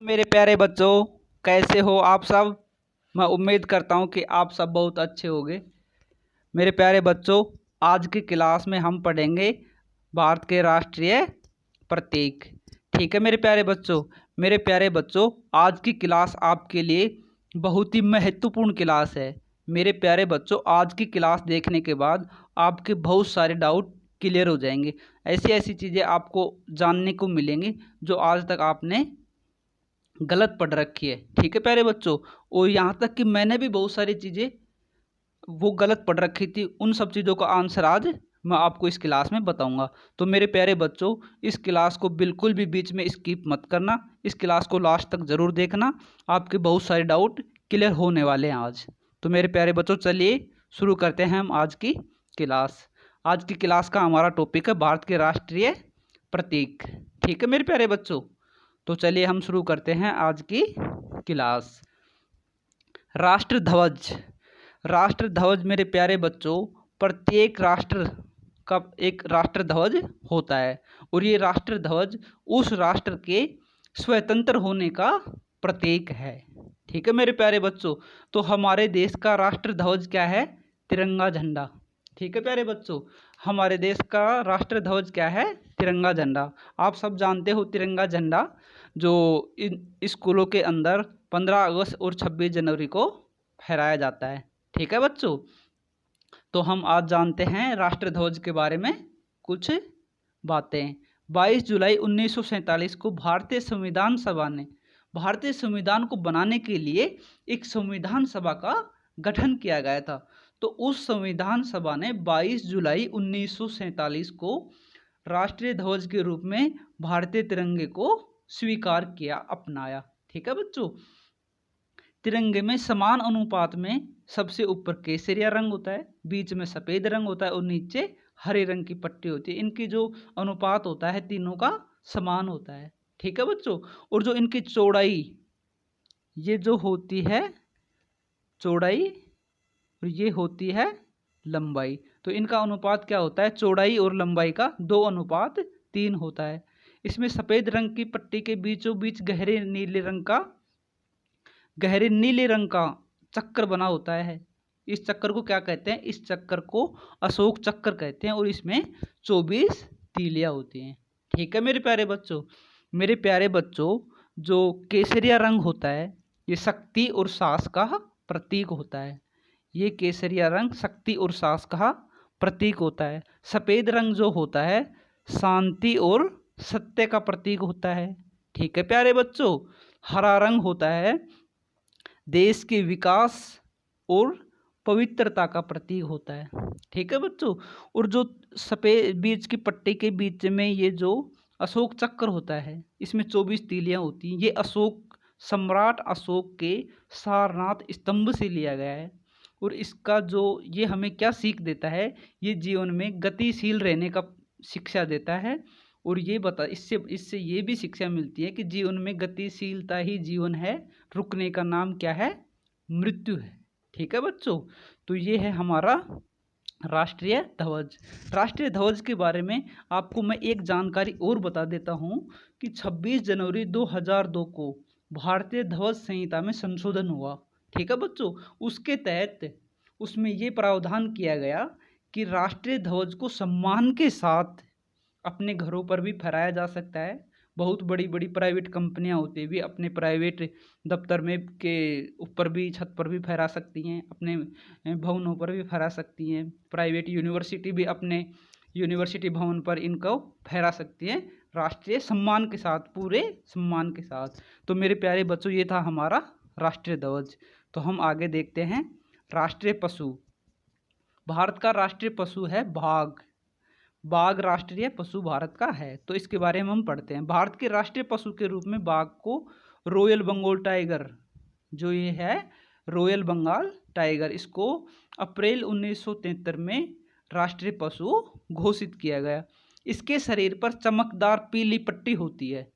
मेरे प्यारे बच्चों, कैसे हो आप सब। मैं उम्मीद करता हूँ कि आप सब बहुत अच्छे होंगे। मेरे प्यारे बच्चों, आज की क्लास में हम पढ़ेंगे भारत के राष्ट्रीय प्रतीक। ठीक है मेरे प्यारे बच्चों, आज की क्लास आपके लिए बहुत ही महत्वपूर्ण क्लास है। मेरे प्यारे बच्चों, आज की क्लास देखने के बाद आपके बहुत सारे डाउट क्लियर हो जाएंगे। ऐसी ऐसी चीज़ें आपको जानने को मिलेंगी जो आज तक आपने गलत पढ़ रखी है। ठीक है प्यारे बच्चों, और यहाँ तक कि मैंने भी बहुत सारी चीज़ें वो गलत पढ़ रखी थी। उन सब चीज़ों का आंसर आज मैं आपको इस क्लास में बताऊंगा। तो मेरे प्यारे बच्चों, इस क्लास को बिल्कुल भी बीच में स्किप मत करना। इस क्लास को लास्ट तक ज़रूर देखना। आपके बहुत सारे डाउट क्लियर होने वाले हैं आज। तो मेरे प्यारे बच्चों, चलिए शुरू करते हैं हम आज की क्लास। आज की क्लास का हमारा टॉपिक है भारत के राष्ट्रीय प्रतीक। ठीक है मेरे प्यारे बच्चों, तो चलिए हम शुरू करते हैं आज की क्लास। राष्ट्र ध्वज। राष्ट्र ध्वज मेरे प्यारे बच्चों, प्रत्येक राष्ट्र का एक राष्ट्र ध्वज होता है और ये राष्ट्र ध्वज उस राष्ट्र के स्वतंत्र होने का प्रतीक है। ठीक है मेरे प्यारे बच्चों, तो हमारे देश का राष्ट्र ध्वज क्या है? तिरंगा झंडा। ठीक है प्यारे बच्चों, हमारे देश का राष्ट्र ध्वज क्या है? तिरंगा झंडा। आप सब जानते हो तिरंगा झंडा जो इन स्कूलों के अंदर 15 अगस्त और 26 जनवरी को फहराया जाता है। ठीक है बच्चों, तो हम आज जानते हैं राष्ट्र ध्वज के बारे में कुछ बातें। 22 जुलाई 1947 को भारतीय संविधान सभा ने भारतीय संविधान को बनाने के लिए एक संविधान सभा का गठन किया गया था। तो उस संविधान सभा ने 22 जुलाई 1947 को राष्ट्रीय ध्वज के रूप में भारतीय तिरंगे को स्वीकार किया, अपनाया। ठीक है बच्चों, तिरंगे में समान अनुपात में सबसे ऊपर केसरिया रंग होता है, बीच में सफ़ेद रंग होता है और नीचे हरे रंग की पट्टी होती है। इनकी जो अनुपात होता है तीनों का समान होता है। ठीक है बच्चों, और जो इनकी चौड़ाई ये जो होती है चौड़ाई और ये होती है लंबाई, तो इनका अनुपात क्या होता है? चौड़ाई और लंबाई का 2:3 होता है। इसमें सफ़ेद रंग की पट्टी के बीचों बीच गहरे नीले रंग का चक्कर बना होता है। इस चक्कर को क्या कहते हैं? इस चक्कर को अशोक चक्कर कहते हैं और इसमें 24 तीलियां होती हैं। ठीक है मेरे प्यारे बच्चों, जो केसरिया रंग होता है ये शक्ति और साहस का प्रतीक होता है। ये केसरिया रंग शक्ति और साहस का प्रतीक होता है। सफ़ेद रंग जो होता है शांति और सत्य का प्रतीक होता है। ठीक है प्यारे बच्चों, हरा रंग होता है देश के विकास और पवित्रता का प्रतीक होता है। ठीक है बच्चों, और जो सफ़ेद बीच की पट्टी के बीच में ये जो अशोक चक्र होता है इसमें 24 तीलियां होती हैं। ये सम्राट अशोक के सारनाथ स्तंभ से लिया गया है और इसका जो ये हमें क्या सीख देता है? ये जीवन में गतिशील रहने का शिक्षा देता है और ये इससे ये भी शिक्षा मिलती है कि जीवन में गतिशीलता ही जीवन है, रुकने का नाम क्या है? मृत्यु है। ठीक है बच्चों, तो ये है हमारा राष्ट्रीय ध्वज। राष्ट्रीय ध्वज के बारे में आपको मैं एक जानकारी और बता देता हूँ कि 26 जनवरी 2002 को भारतीय ध्वज संहिता में संशोधन हुआ। ठीक है बच्चों, उसके तहत उसमें ये प्रावधान किया गया कि राष्ट्रीय ध्वज को सम्मान के साथ अपने घरों पर भी फहराया जा सकता है। बहुत बड़ी बड़ी प्राइवेट कंपनियां होती भी अपने प्राइवेट दफ्तर में के ऊपर भी, छत पर भी फहरा सकती हैं, अपने भवनों पर भी फहरा सकती हैं। प्राइवेट यूनिवर्सिटी भी अपने यूनिवर्सिटी भवन पर इनको फहरा सकती हैं राष्ट्रीय सम्मान के साथ, पूरे सम्मान के साथ। तो मेरे प्यारे बच्चों, ये था हमारा राष्ट्रीय ध्वज। तो हम आगे देखते हैं राष्ट्रीय पशु। भारत का राष्ट्रीय पशु है बाघ। बाघ राष्ट्रीय पशु भारत का है, तो इसके बारे में हम पढ़ते हैं। भारत के राष्ट्रीय पशु के रूप में बाघ को रॉयल बंगाल टाइगर, जो ये है रॉयल बंगाल टाइगर, इसको अप्रैल 1973 में राष्ट्रीय पशु घोषित किया गया। इसके शरीर पर चमकदार पीली पट्टी होती है।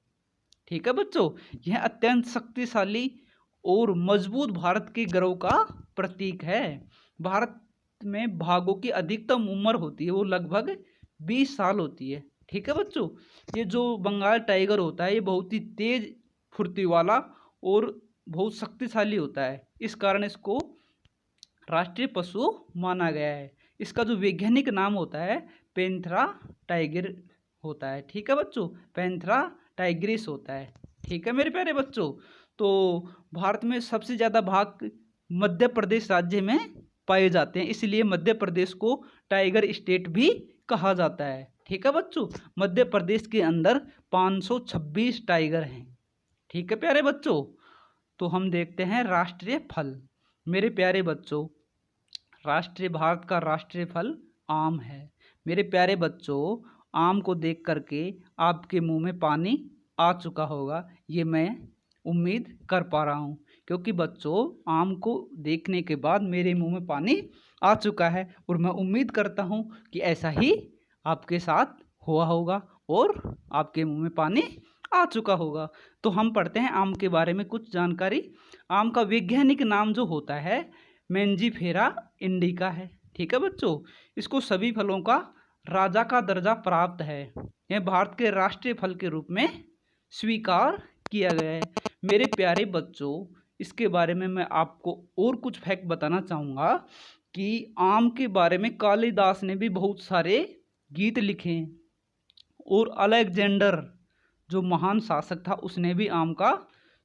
ठीक है बच्चों, यह अत्यंत शक्तिशाली और मजबूत भारत के गर्व का प्रतीक है। भारत में बाघों की अधिकतम उम्र होती है वो लगभग 20 साल होती है। ठीक है बच्चों, ये जो बंगाल टाइगर होता है ये बहुत ही तेज फुर्ती वाला और बहुत शक्तिशाली होता है। इस कारण इसको राष्ट्रीय पशु माना गया है। इसका जो वैज्ञानिक नाम होता है पैंथेरा टाइगर होता है। ठीक है बच्चों, पैंथेरा टाइग्रिस होता है। ठीक है मेरे प्यारे बच्चों, तो भारत में सबसे ज़्यादा भाग मध्य प्रदेश राज्य में पाए जाते हैं, इसलिए मध्य प्रदेश को टाइगर स्टेट भी कहा जाता है। ठीक है बच्चों, मध्य प्रदेश के अंदर 526 टाइगर हैं। ठीक है प्यारे बच्चों, तो हम देखते हैं राष्ट्रीय फल। मेरे प्यारे बच्चों, भारत का राष्ट्रीय फल आम है। मेरे प्यारे बच्चों, आम को देख करके आपके मुंह में पानी आ चुका होगा, ये मैं उम्मीद कर पा रहा हूँ, क्योंकि बच्चों आम को देखने के बाद मेरे मुंह में पानी आ चुका है और मैं उम्मीद करता हूँ कि ऐसा ही आपके साथ हुआ होगा और आपके मुंह में पानी आ चुका होगा। तो हम पढ़ते हैं आम के बारे में कुछ जानकारी। आम का वैज्ञानिक नाम जो होता है मैंजीफेरा इंडिका है। ठीक है बच्चों, इसको सभी फलों का राजा का दर्जा प्राप्त है। यह भारत के राष्ट्रीय फल के रूप में स्वीकार किया गया है। मेरे प्यारे बच्चों, इसके बारे में मैं आपको और कुछ फैक्ट बताना चाहूँगा कि आम के बारे में कालिदास ने भी बहुत सारे गीत लिखे हैं और अलेक्जेंडर जो महान शासक था उसने भी आम का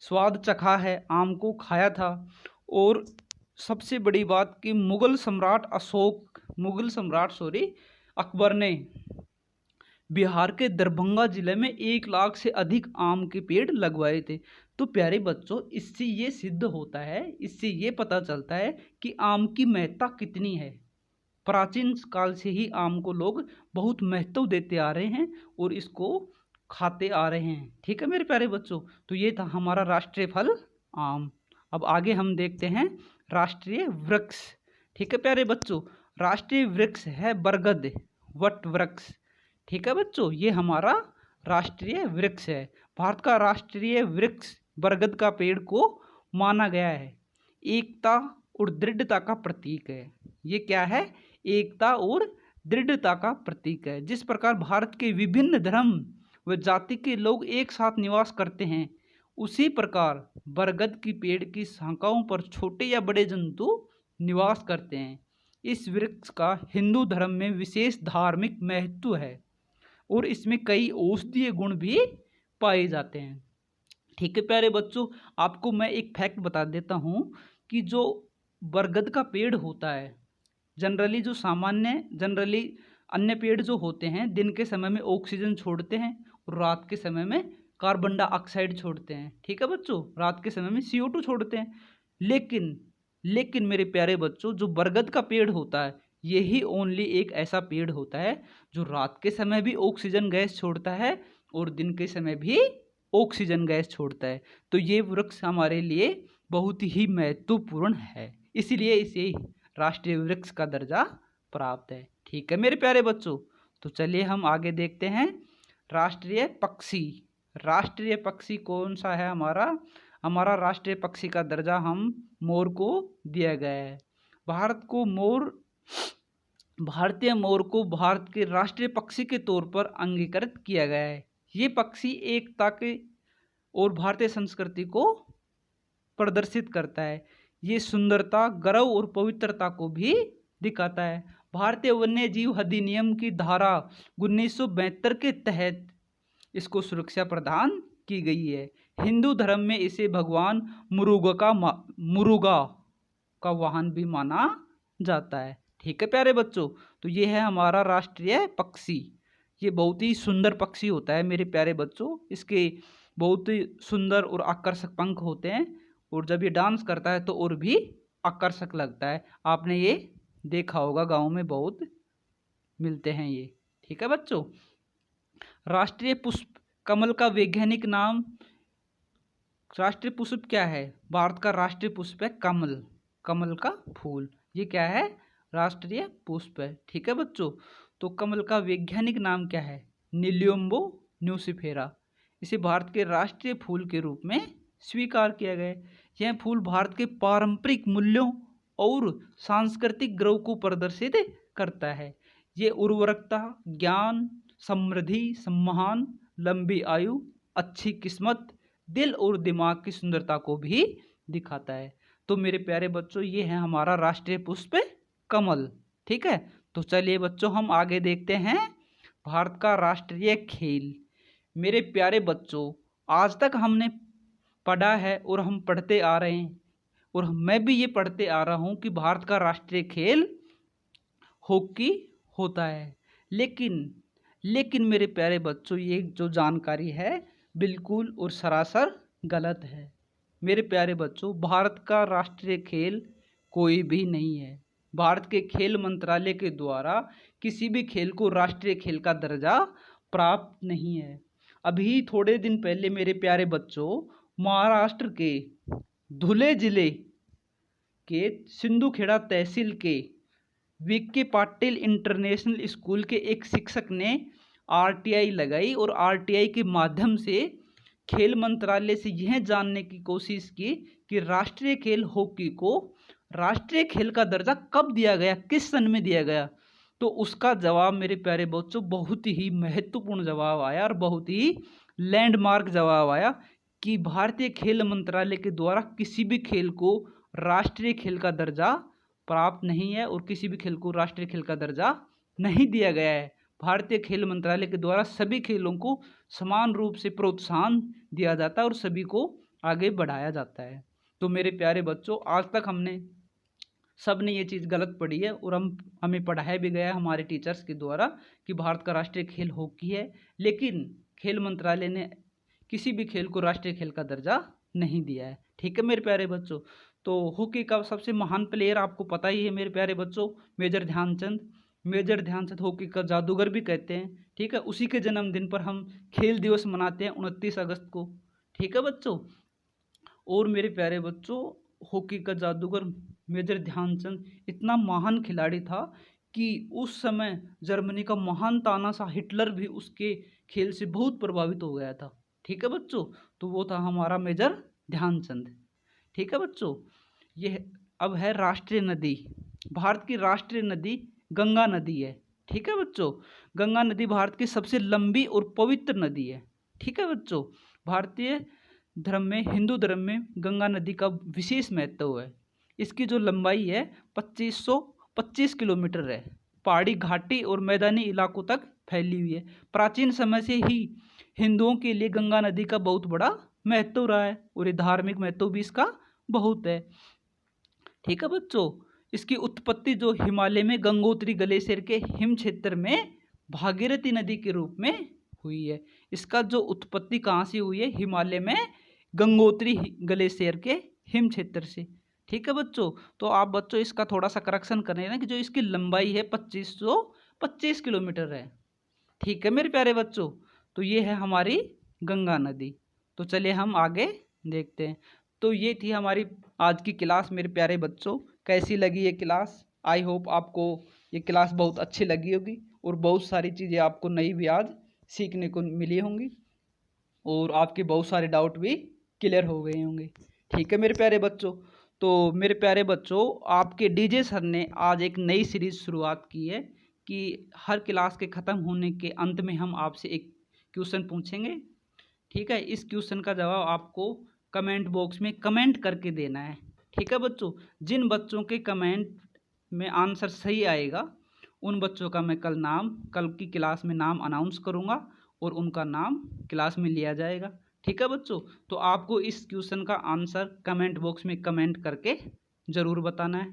स्वाद चखा है, आम को खाया था। और सबसे बड़ी बात कि मुगल सम्राट अकबर ने बिहार के दरभंगा जिले में 1 लाख से अधिक आम के पेड़ लगवाए थे। तो प्यारे बच्चों, इससे ये सिद्ध होता है, इससे ये पता चलता है कि आम की महत्ता कितनी है। प्राचीन काल से ही आम को लोग बहुत महत्व देते आ रहे हैं और इसको खाते आ रहे हैं। ठीक है मेरे प्यारे बच्चों, तो ये था हमारा राष्ट्रीय फल आम। अब आगे हम देखते हैं राष्ट्रीय वृक्ष। ठीक है प्यारे बच्चों, राष्ट्रीय वृक्ष है बरगद वट वृक्ष। ठीक है बच्चों, ये हमारा राष्ट्रीय वृक्ष है। भारत का राष्ट्रीय वृक्ष बरगद का पेड़ को माना गया है, एकता और दृढ़ता का प्रतीक है। ये क्या है? एकता और दृढ़ता का प्रतीक है। जिस प्रकार भारत के विभिन्न धर्म व जाति के लोग एक साथ निवास करते हैं, उसी प्रकार बरगद की पेड़ की शाखाओं पर छोटे या बड़े जंतु निवास करते हैं। इस वृक्ष का हिंदू धर्म में विशेष धार्मिक महत्व है और इसमें कई औषधीय गुण भी पाए जाते हैं। ठीक है प्यारे बच्चों, आपको मैं एक फैक्ट बता देता हूँ कि जो बरगद का पेड़ होता है, जनरली अन्य पेड़ जो होते हैं दिन के समय में ऑक्सीजन छोड़ते हैं और रात के समय में कार्बन डाइऑक्साइड छोड़ते हैं। ठीक है बच्चों, रात के समय में CO2 छोड़ते हैं। लेकिन मेरे प्यारे बच्चों, जो बरगद का पेड़ होता है, यही ओनली एक ऐसा पेड़ होता है जो रात के समय भी ऑक्सीजन गैस छोड़ता है और दिन के समय भी ऑक्सीजन गैस छोड़ता है। तो ये वृक्ष हमारे लिए बहुत ही महत्वपूर्ण है, इसलिए इसे राष्ट्रीय वृक्ष का दर्जा प्राप्त है। ठीक है मेरे प्यारे बच्चों, तो चलिए हम आगे देखते हैं राष्ट्रीय पक्षी। राष्ट्रीय पक्षी कौन सा है हमारा राष्ट्रीय पक्षी का दर्जा हम मोर को दिया गया है। भारतीय मोर को भारत के राष्ट्रीय पक्षी के तौर पर अंगीकृत किया गया है। ये पक्षी एकता के और भारतीय संस्कृति को प्रदर्शित करता है। ये सुंदरता, गर्व और पवित्रता को भी दिखाता है। भारतीय वन्य जीव अधिनियम की धारा 1972 के तहत इसको सुरक्षा प्रदान की गई है। हिंदू धर्म में इसे भगवान मुरुगा का वाहन भी माना जाता है। ठीक है प्यारे बच्चों, तो ये है हमारा राष्ट्रीय पक्षी। ये बहुत ही सुंदर पक्षी होता है मेरे प्यारे बच्चों। इसके बहुत ही सुंदर और आकर्षक पंख होते हैं और जब ये डांस करता है तो और भी आकर्षक लगता है। आपने ये देखा होगा, गाँव में बहुत मिलते हैं ये। ठीक है बच्चों, राष्ट्रीय पुष्प कमल का वैज्ञानिक नाम, राष्ट्रीय पुष्प क्या है? भारत का राष्ट्रीय पुष्प है कमल, कमल का फूल। ये क्या है? राष्ट्रीय पुष्प है। ठीक है बच्चों, तो कमल का वैज्ञानिक नाम क्या है? नीलियम्बो न्यूसिफेरा। इसे भारत के राष्ट्रीय फूल के रूप में स्वीकार किया गया है। यह फूल भारत के पारंपरिक मूल्यों और सांस्कृतिक गौरव को प्रदर्शित करता है। ये उर्वरकता, ज्ञान, समृद्धि, सम्मान, लंबी आयु, अच्छी किस्मत, दिल और दिमाग की सुंदरता को भी दिखाता है। तो मेरे प्यारे बच्चों, ये है हमारा राष्ट्रीय पुष्प कमल। ठीक है, तो चलिए बच्चों हम आगे देखते हैं भारत का राष्ट्रीय खेल। मेरे प्यारे बच्चों, आज तक हमने पढ़ा है और हम पढ़ते आ रहे हैं, और मैं भी ये पढ़ते आ रहा हूँ कि भारत का राष्ट्रीय खेल हॉकी होता है। लेकिन मेरे प्यारे बच्चों, ये जो जानकारी है बिल्कुल और सरासर गलत है। मेरे प्यारे बच्चों, भारत का राष्ट्रीय खेल कोई भी नहीं है। भारत के खेल मंत्रालय के द्वारा किसी भी खेल को राष्ट्रीय खेल का दर्जा प्राप्त नहीं है। अभी थोड़े दिन पहले मेरे प्यारे बच्चों, महाराष्ट्र के धुले जिले के सिंधुखेड़ा तहसील के विक्की पाटिल इंटरनेशनल स्कूल के एक शिक्षक ने आरटीआई लगाई और आरटीआई के माध्यम से खेल मंत्रालय से यह जानने की कोशिश की कि राष्ट्रीय खेल हॉकी को राष्ट्रीय खेल का दर्जा कब दिया गया, किस सन में दिया गया। तो उसका जवाब मेरे प्यारे बच्चों बहुत ही महत्वपूर्ण जवाब आया और बहुत ही लैंडमार्क जवाब आया कि भारतीय खेल मंत्रालय के द्वारा किसी भी खेल को राष्ट्रीय खेल का दर्जा प्राप्त नहीं है और किसी भी खेल को राष्ट्रीय खेल का दर्जा नहीं दिया गया है। भारतीय खेल मंत्रालय के द्वारा सभी खेलों को समान रूप से प्रोत्साहन दिया जाता है और सभी को आगे बढ़ाया जाता है। तो मेरे प्यारे बच्चों, आज तक हमने सब ने ये चीज़ गलत पढ़ी है और हमें पढ़ाया भी गया है हमारे टीचर्स के द्वारा कि भारत का राष्ट्रीय खेल हॉकी है, लेकिन खेल मंत्रालय ने किसी भी खेल को राष्ट्रीय खेल का दर्जा नहीं दिया है। ठीक है मेरे प्यारे बच्चों, तो हॉकी का सबसे महान प्लेयर आपको पता ही है मेरे प्यारे बच्चों, major Dhyan Chand. Major Dhyan Chand hockey का जादूगर भी कहते हैं। ठीक है, उसी के जन्मदिन पर हम खेल दिवस मनाते हैं 29 अगस्त को। ठीक है बच्चों, और मेरे प्यारे बच्चों, हॉकी का जादूगर मेजर ध्यानचंद इतना महान खिलाड़ी था कि उस समय जर्मनी का महान तानाशाह हिटलर भी उसके खेल से बहुत प्रभावित हो गया था। ठीक है बच्चों, तो वो था हमारा मेजर ध्यानचंद। ठीक है बच्चों, यह अब है राष्ट्रीय नदी। भारत की राष्ट्रीय नदी गंगा नदी है। ठीक है बच्चों, गंगा नदी भारत की सबसे लंबी और पवित्र नदी है। ठीक है बच्चों, भारतीय धर्म में, हिंदू धर्म में गंगा नदी का विशेष महत्व है। इसकी जो लंबाई है 2525 किलोमीटर है। पहाड़ी घाटी और मैदानी इलाकों तक फैली हुई है। प्राचीन समय से ही हिंदुओं के लिए गंगा नदी का बहुत बड़ा महत्व रहा है और ये धार्मिक महत्व भी इसका बहुत है। ठीक है बच्चों, इसकी उत्पत्ति जो हिमालय में गंगोत्री ग्लेशियर के हिम क्षेत्र में भागीरथी नदी के रूप में हुई है। इसका जो उत्पत्ति कहाँ से हुई है? हिमालय में गंगोत्री ग्लेशियर के हिम क्षेत्र से। ठीक है बच्चों, तो आप बच्चों इसका थोड़ा सा करेक्शन करें ना कि जो इसकी लंबाई है 2525 किलोमीटर है। ठीक है मेरे प्यारे बच्चों, तो ये है हमारी गंगा नदी। तो चलिए हम आगे देखते हैं। तो ये थी हमारी आज की क्लास मेरे प्यारे बच्चों। कैसी लगी ये क्लास? आई होप आपको ये क्लास बहुत अच्छी लगी होगी और बहुत सारी चीज़ें आपको नई भी आज सीखने को मिली होंगी और आपके बहुत सारे डाउट भी क्लियर हो गए होंगे। ठीक है मेरे प्यारे बच्चों, तो मेरे प्यारे बच्चों, आपके डीजे सर ने आज एक नई सीरीज़ शुरुआत की है कि हर क्लास के ख़त्म होने के अंत में हम आपसे एक क्वेश्चन पूछेंगे। ठीक है, इस क्वेश्चन का जवाब आपको कमेंट बॉक्स में कमेंट करके देना है। ठीक है बच्चों, जिन बच्चों के कमेंट में आंसर सही आएगा उन बच्चों का मैं कल की क्लास में नाम अनाउंस करूँगा और उनका नाम क्लास में लिया जाएगा। ठीक है बच्चों, तो आपको इस क्वेश्चन का आंसर कमेंट बॉक्स में कमेंट करके ज़रूर बताना है।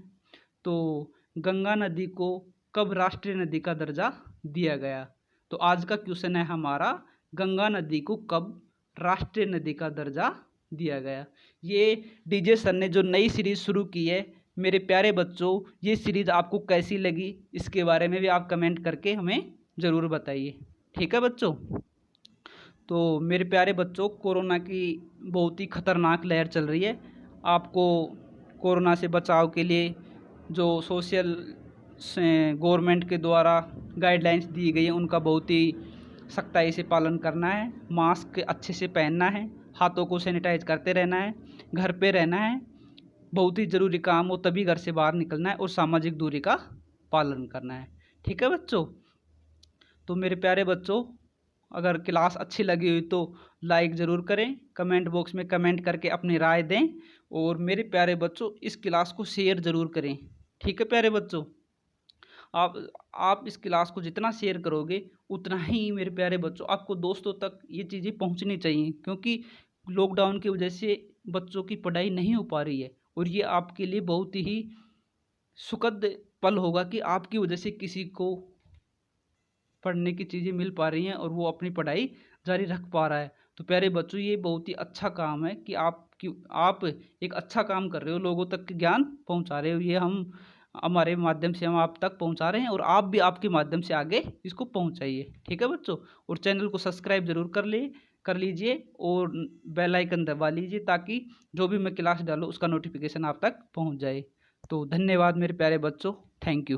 तो गंगा नदी को कब राष्ट्रीय नदी का दर्जा दिया गया? तो आज का क्वेश्चन है हमारा, गंगा नदी को कब राष्ट्रीय नदी का दर्जा दिया गया। ये डीजे सर ने जो नई सीरीज़ शुरू की है मेरे प्यारे बच्चों, ये सीरीज़ आपको कैसी लगी इसके बारे में भी आप कमेंट करके हमें ज़रूर बताइए। ठीक है बच्चों, तो मेरे प्यारे बच्चों, कोरोना की बहुत ही ख़तरनाक लहर चल रही है। आपको कोरोना से बचाव के लिए जो सोशल गवर्नमेंट के द्वारा गाइडलाइंस दी गई है उनका बहुत ही सख्ताई से पालन करना है। मास्क अच्छे से पहनना है, हाथों को सैनिटाइज करते रहना है, घर पे रहना है, बहुत ही ज़रूरी काम हो तभी घर से बाहर निकलना है और सामाजिक दूरी का पालन करना है। ठीक है बच्चों, तो मेरे प्यारे बच्चों, अगर क्लास अच्छी लगी हुई तो लाइक ज़रूर करें, कमेंट बॉक्स में कमेंट करके अपनी राय दें और मेरे प्यारे बच्चों इस क्लास को शेयर ज़रूर करें। ठीक है प्यारे बच्चों, आप इस क्लास को जितना शेयर करोगे उतना ही मेरे प्यारे बच्चों आपको दोस्तों तक ये चीज़ें पहुंचनी चाहिए, क्योंकि लॉकडाउन की वजह से बच्चों की पढ़ाई नहीं हो पा रही है और ये आपके लिए बहुत ही सुखद पल होगा कि आपकी वजह से किसी को पढ़ने की चीज़ें मिल पा रही हैं और वो अपनी पढ़ाई जारी रख पा रहा है। तो प्यारे बच्चों ये बहुत ही अच्छा काम है कि आप एक अच्छा काम कर रहे हो, लोगों तक ज्ञान पहुंचा रहे हो। ये हम हमारे माध्यम से हम आप तक पहुंचा रहे हैं और आप भी आपके माध्यम से आगे इसको पहुंचाइए। ठीक है बच्चों, और चैनल को सब्सक्राइब ज़रूर कर लीजिए और बेल आइकन दबा लीजिए ताकि जो भी मैं क्लास डालूँ उसका नोटिफिकेशन आप तक पहुँच जाए। तो धन्यवाद मेरे प्यारे बच्चों, थैंक यू।